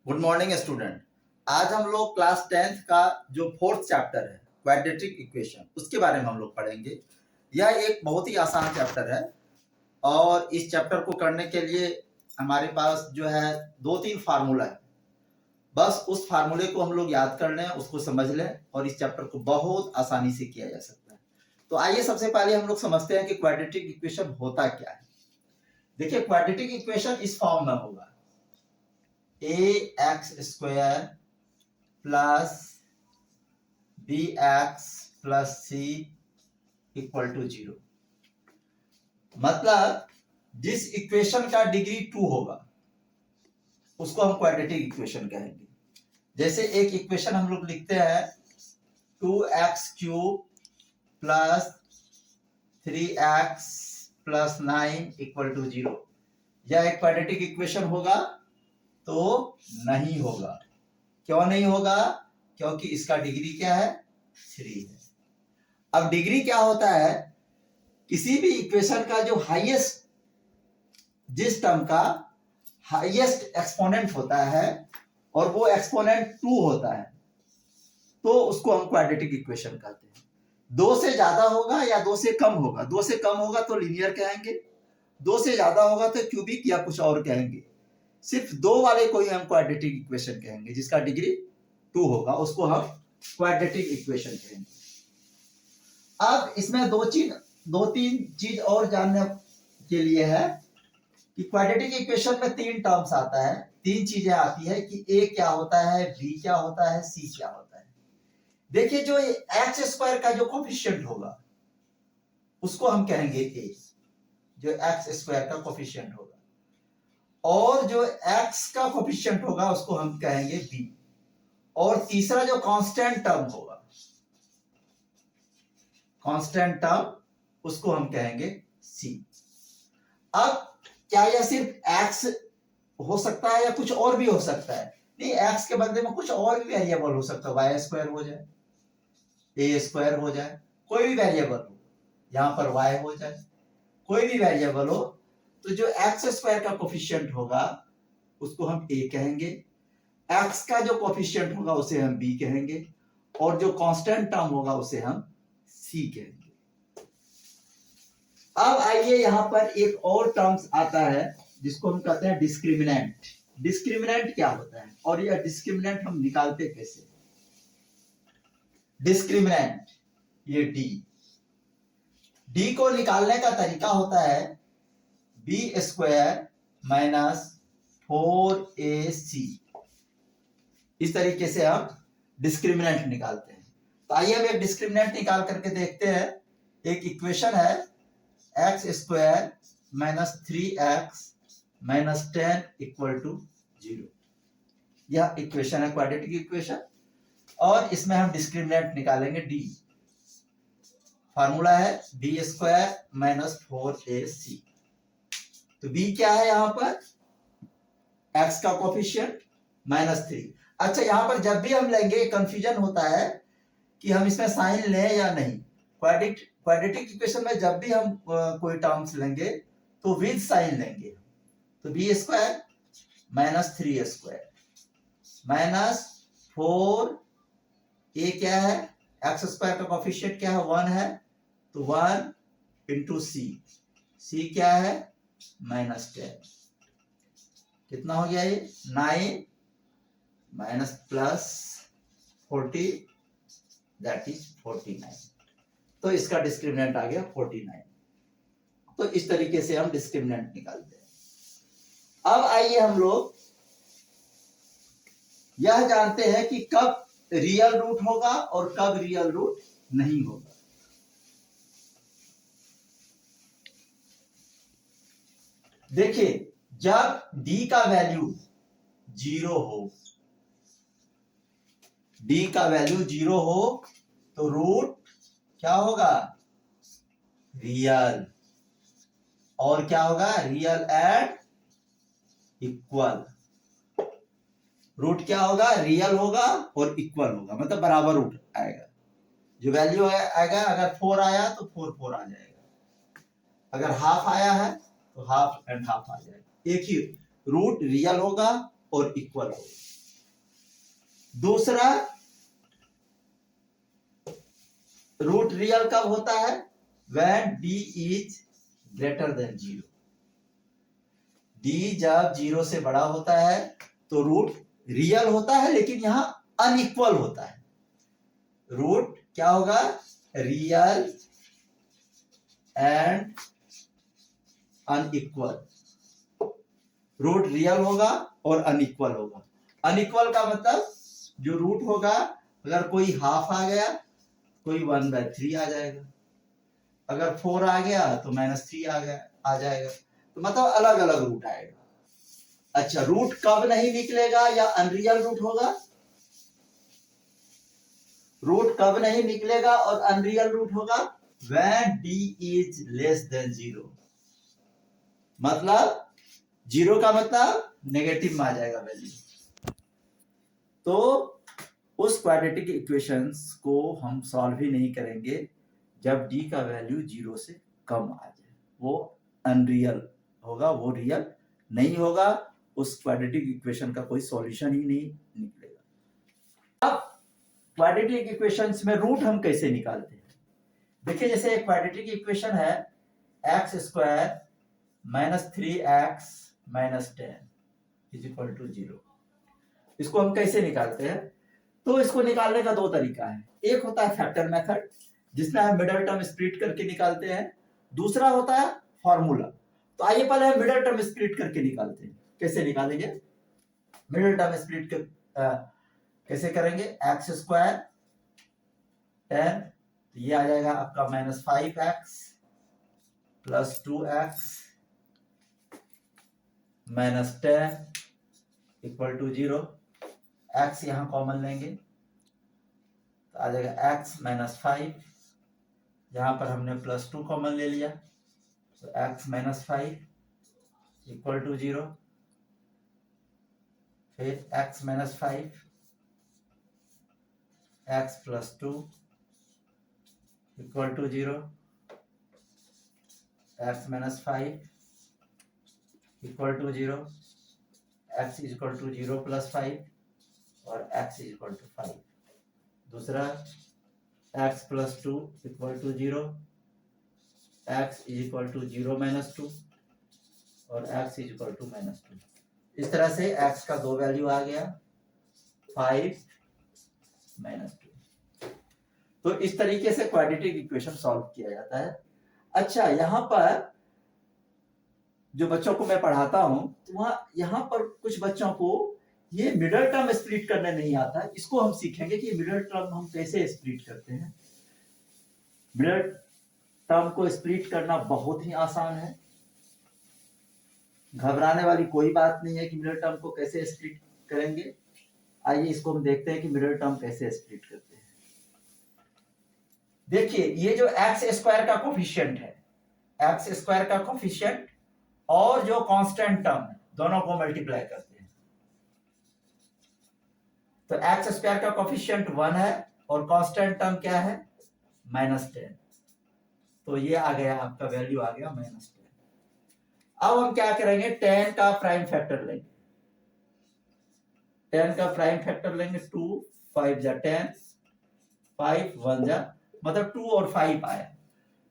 Good morning student. आज हम लोग क्लास 10th का जो फोर्थ चैप्टर है क्वाड्रेटिक इक्वेशन उसके बारे में हम लोग पढ़ेंगे। यह एक बहुत ही आसान चैप्टर है और इस चैप्टर को करने के लिए हमारे पास जो है 2-3 फार्मूला है। बस उस फार्मूले को हम लोग याद कर लें, उसको समझ लें और इस चैप्टर को बहुत आसानी से किया जा सकता है। तो आइए सबसे पहले हम लोग समझते हैं कि क्वाड्रेटिक इक्वेशन होता क्या है। देखिए, क्वाड्रेटिक इक्वेशन इस फॉर्म में होगा ax² plus bx plus c equal to 0। मतलब जिस इक्वेशन का डिग्री 2 होगा उसको हम क्वाड्रेटिक इक्वेशन कहेंगे। जैसे एक इक्वेशन हम लोग लिखते हैं 2x³ plus 3x plus 9 equal to 0। यह एक क्वाड्रेटिक इक्वेशन होगा? तो नहीं होगा। क्यों नहीं होगा? क्योंकि इसका डिग्री क्या है? 3 है। अब डिग्री क्या होता है? किसी भी इक्वेशन का जो हाईएस्ट, जिस टर्म का हाईएस्ट एक्सपोनेंट होता है और वो एक्सपोनेंट 2 होता है तो उसको हम क्वाड्रेटिक इक्वेशन कहते हैं। 2 से ज्यादा होगा या 2 से कम होगा? 2 से कम होगा तो लीनियर कहेंगे, 2 से ज्यादा होगा तो क्यूबिक या कुछ और कहेंगे। सिर्फ 2 वाले को ही हम क्वाड्रेटिक इक्वेशन कहेंगे। जिसका डिग्री 2 होगा उसको हम क्वाड्रेटिक इक्वेशन कहेंगे। अब इसमें दो तीन चीज और जानने के लिए है कि क्वाड्रेटिक इक्वेशन में 3 टर्म्स आता है, 3 चीजें आती है कि a क्या होता है, b क्या होता है, c क्या होता है। देखिए, जो x² का जो कोफिशिएंट होगा उसको हम कहेंगे a, जो x² का कोफिशिएंट होगा, और जो x का कोफिशिएंट होगा उसको हम कहेंगे b, और तीसरा जो कांस्टेंट टर्म होगा, कांस्टेंट टर्म, उसको हम कहेंगे c। अब क्या यह सिर्फ x हो सकता है या कुछ और भी हो सकता है? नहीं, x के बदले में कुछ और भी वेरिएबल हो सकता है। y² हो जाए, a² हो जाए, कोई भी वेरिएबल हो, यहां पर y हो जाए, कोई भी वेरिएबल हो, तो जो x² का कोफिशिएंट होगा उसको हम a कहेंगे, x का जो कोफिशिएंट होगा उसे हम b कहेंगे, और जो कांस्टेंट टर्म होगा उसे हम c कहेंगे। अब आइए, यहां पर एक और टर्म्स आता है जिसको हम कहते हैं डिस्क्रिमिनेंट। डिस्क्रिमिनेंट क्या होता है और यह डिस्क्रिमिनेंट हम निकालते कैसे? डिस्क्रिमिनेंट, ये डी को निकालने का तरीका होता है b² माइनस 4ac। इस तरीके से हम डिस्क्रिमिनेंट निकालते हैं। तो आइए हम एक डिस्क्रिमिनेंट निकाल करके देखते हैं। एक इक्वेशन है x² minus 3x minus 10 equal to 0। यह इक्वेशन है क्वाड्रेटिक इक्वेशन, और इसमें हम डिस्क्रिमिनेंट निकालेंगे d। फार्मूला है b² माइनस 4ac। तो b क्या है? यहां पर x का कोफिशिएंट माइनस 3। अच्छा, यहां पर जब भी हम लेंगे कंफ्यूजन होता है कि हम इसमें साइन लें या नहीं। क्वाड्रेटिक इक्वेशन में जब भी हम कोई टर्म्स लेंगे तो विद साइन लेंगे। तो b² minus 3a² minus 4, a क्या है? x² का कोफिशिएंट क्या है? 1 है, तो 1 इंटू c क्या है? माइनस 10। कितना हो गया ये? 9 माइनस प्लस 40, दैट इज 49। तो इसका डिस्क्रिमिनेंट आ गया 49। तो इस तरीके से हम डिस्क्रिमिनेंट निकालते हैं। अब आइए हम लोग यह जानते हैं कि कब रियल रूट होगा और कब रियल रूट नहीं होगा। देखिए, जब d का वैल्यू 0 हो, d का वैल्यू 0 हो तो रूट क्या होगा? रियल। और क्या होगा? Real and equal. रूट क्या होगा? रियल होगा और इक्वल होगा, मतलब बराबर रूट आएगा। जो वैल्यू आएगा, अगर 4 आया तो 4 आ जाएगा, अगर हाफ आया है तो हाफ एंड हाफ आ जाएगा। एक ही रूट रियल होगा और इक्वल होगा। दूसरा, रूट रियल कब होता है? When D is greater than 0। D जब 0 से बड़ा होता है तो रूट रियल होता है, लेकिन यहां अनइक्वल होता है। रूट क्या होगा? Real and unequal. Root real होगा और अनइक्वल होगा। अनइक्वल का मतलब जो रूट होगा, अगर कोई हाफ आ गया, कोई 1/3 आ जाएगा। अगर 4 आ गया तो -3 आ जाएगा। तो मतलब अलग अलग रूट आएगा। अच्छा, रूट कब नहीं निकलेगा या अनरियल रूट होगा? रूट कब नहीं निकलेगा और अनरियल रूट होगा? When D is less than 0। मतलब 0 का मतलब नेगेटिव में आ जाएगा वैल्यू। तो उस क्वाड्रेटिक इक्वेशंस को हम सॉल्व ही नहीं करेंगे जब डी का वैल्यू 0 से कम आ जाए। वो अनरियल होगा, वो रियल नहीं होगा। उस क्वाड्रेटिक इक्वेशन का कोई सॉल्यूशन ही नहीं निकलेगा। अब क्वाड्रेटिक इक्वेशंस में रूट हम कैसे निकालते हैं? देखिए, जैसे एक क्वाड्रेटिक इक्वेशन है x² - 3x - 10 = 0। इसको हम कैसे निकालते हैं? तो इसको निकालने का दो तरीका है। एक होता है फैक्टर मेथड, जिसमें हम मिडिल टर्म स्प्लिट करके निकालते हैं। दूसरा होता है फॉर्मूला। तो आइए पहले हम मिडिल टर्म स्प्लिट करके निकालते हैं। कैसे निकालेंगे मिडिल टर्म स्प्लिट? कैसे करेंगे? x² 10, तो ये आ जाएगा आपका -5x + 2x - 10 = 0। x यहां कॉमन लेंगे तो आ जाएगा x - 5। यहां पर हमने +2 कॉमन ले लिया तो x - 5 = 0। फिर x - 5 x + 2 = 0। x - 5 = 0। x = 0 + 5 और x = 5। दूसरा, x + 2 = 0। x = 0 - 2 और x = -2। इस तरह से x का दो वैल्यू आ गया, 5 -2। तो इस तरीके से क्वाड्रेटिक इक्वेशन सॉल्व किया जाता है। अच्छा, यहां पर जो बच्चों को मैं पढ़ाता हूं, तो यहां पर कुछ बच्चों को ये मिडिल टर्म स्प्लिट करने नहीं आता। इसको हम सीखेंगे कि मिडिल टर्म हम कैसे स्प्लिट करते हैं। मिडिल टर्म को स्प्लिट करना बहुत ही आसान है। घबराने वाली कोई बात नहीं है कि मिडिल टर्म को कैसे स्प्लिट करेंगे। आइए इसको हम देखते हैं कि मिडिल टर्म कैसे स्प्लिट करते हैं। देखिए, ये जो x² का कोफिशिएंट है, x² का कोफिशिएंट और जो कांस्टेंट टर्म है, दोनों को मल्टीप्लाई करते हैं। तो x² का कोफिशिएंट 1 है और कांस्टेंट टर्म क्या है? -10। तो ये आ गया, आपका वैल्यू आ गया -10। अब हम क्या करेंगे? 10 का प्राइम फैक्टर लेंगे। 10 का प्राइम फैक्टर लेंगे, 2 5 जा 10, 5 1 जा, मतलब 2 और 5 आया।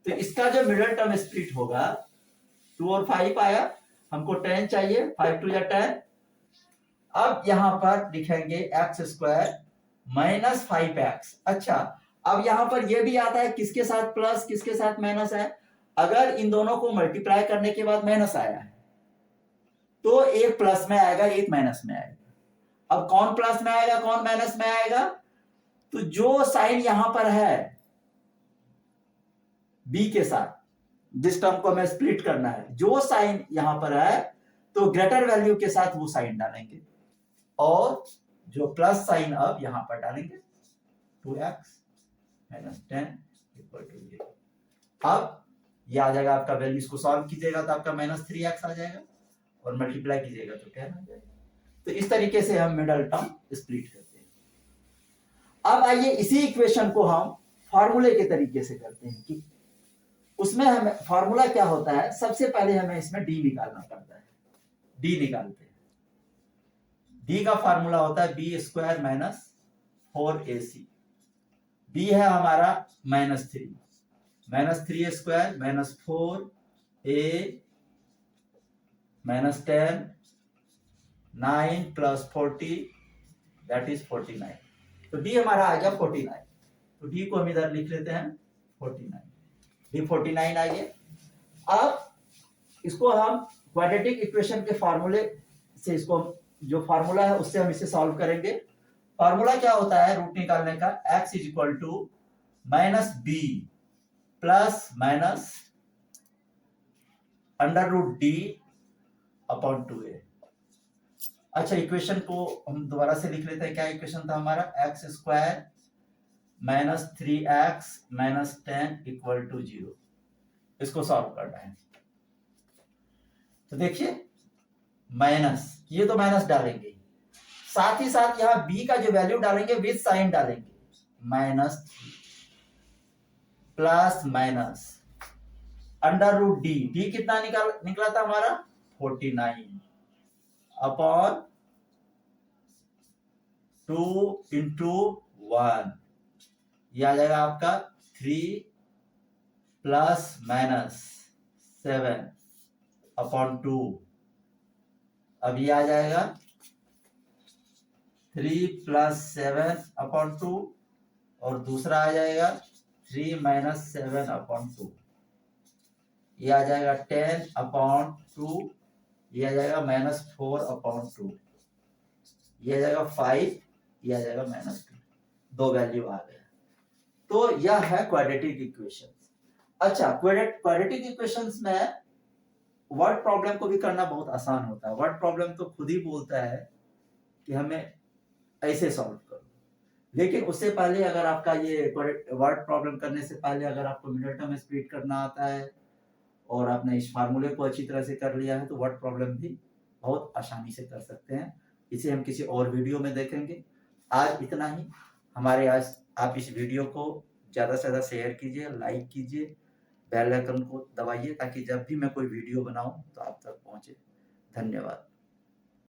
तो इसका जो मिडिल टर्म स्प्लिट होगा, 2 और 5 आया, हमको 10 चाहिए, 5 2 जा 10। अब यहां पर लिखेंगे x² - 5x। अच्छा, अब यहां पर यह भी आता है, किसके साथ प्लस किसके साथ माइनस है। अगर इन दोनों को मल्टीप्लाई करने के बाद माइनस आया है तो एक प्लस में आएगा, एक माइनस में आएगा। अब कौन प्लस में आएगा, कौन माइनस में आएगा? तो जो साइन यहां पर है b के साथ, जिस टर्म को हमें स्प्लिट करना है, जो साइन यहां पर है तो ग्रेटर वैल्यू के साथ वो साइन डालेंगे और जो प्लस साइन अब यहां पर डालेंगे, 2x - 10 = 0। अब ये आ जाएगा आपका वैल्यू। इसको सॉल्व कीजिएगा तो आपका -3x आ जाएगा और मल्टीप्लाई कीजिएगा तो 10 आ जाएगा। तो इस तरीके से हम मिडिल टर्म स्प्लिट करते हैं। अब आइए इसी इक्वेशन को हम फार्मूले के तरीके से करते हैं कि उसमें हमें फार्मूला क्या होता है। सबसे पहले हमें इसमें डी निकालना पड़ता है। डी निकालते हैं। डी का फार्मूला होता है b² - 4ac, b है हमारा -3, -3 स्क्वायर -4a -10 9 + 40 दैट इज 49। तो d हमारा आ गया 49, तो d को हम इधर लिख लेते हैं 49, d 49 आ गया। अब इसको हम क्वाड्रेटिक इक्वेशन के फॉर्मूले से, इसको जो फार्मूला है उससे हम इसे सॉल्व करेंगे। फार्मूला क्या होता है रूट निकालने का, x = -b plus minus √d/2a। अच्छा, इक्वेशन को हम दोबारा से लिख लेते हैं। क्या इक्वेशन था हमारा, x² - 3x - 10 = 0। इसको सॉल्व करना है। तो देखिए माइनस, ये तो माइनस डालेंगे, साथ ही साथ यहाँ b का जो वैल्यू डालेंगे विद साइन डालेंगे, -3 प्लस माइनस √d, d कितना निकला था हमारा 49 अपॉन 2 × 1, ये आ जाएगा आपका 3 प्लस माइनस 7 अपॉन 2। अब ये आ जाएगा 3 + 7 अपॉन 2 और दूसरा आ जाएगा 3 - 7 अपॉन 2। ये आ जाएगा 10 अपॉन 2, ये आ जाएगा -4 अपॉन 2, ये आ जाएगा 5, ये आ जाएगा -2। दो वैल्यू आ गया। तो यह है क्वाड्रेटिक इक्वेशन। अच्छा, क्वाड्रेटिक इक्वेशंस में वर्ड प्रॉब्लम को भी करना बहुत आसान होता है। वर्ड प्रॉब्लम तो खुद ही बोलता है कि हमें ऐसे सॉल्व करो, लेकिन उससे पहले अगर आपका ये वर्ड प्रॉब्लम करने से पहले अगर आपको मिनटम स्प्लिट करना आता है और आपने इस फार्मूले को अच्छी तरह से कर लिया है तो वर्ड प्रॉब्लम भी बहुत आसानी से कर सकते हैं। इसे हम किसी और वीडियो में देखेंगे। आज इतना ही। हमारे आज आप इस वीडियो को ज़्यादा से ज़्यादा शेयर कीजिए, लाइक कीजिए, बेल आइकन को दबाइए ताकि जब भी मैं कोई वीडियो बनाऊं तो आप तक पहुंचे। धन्यवाद।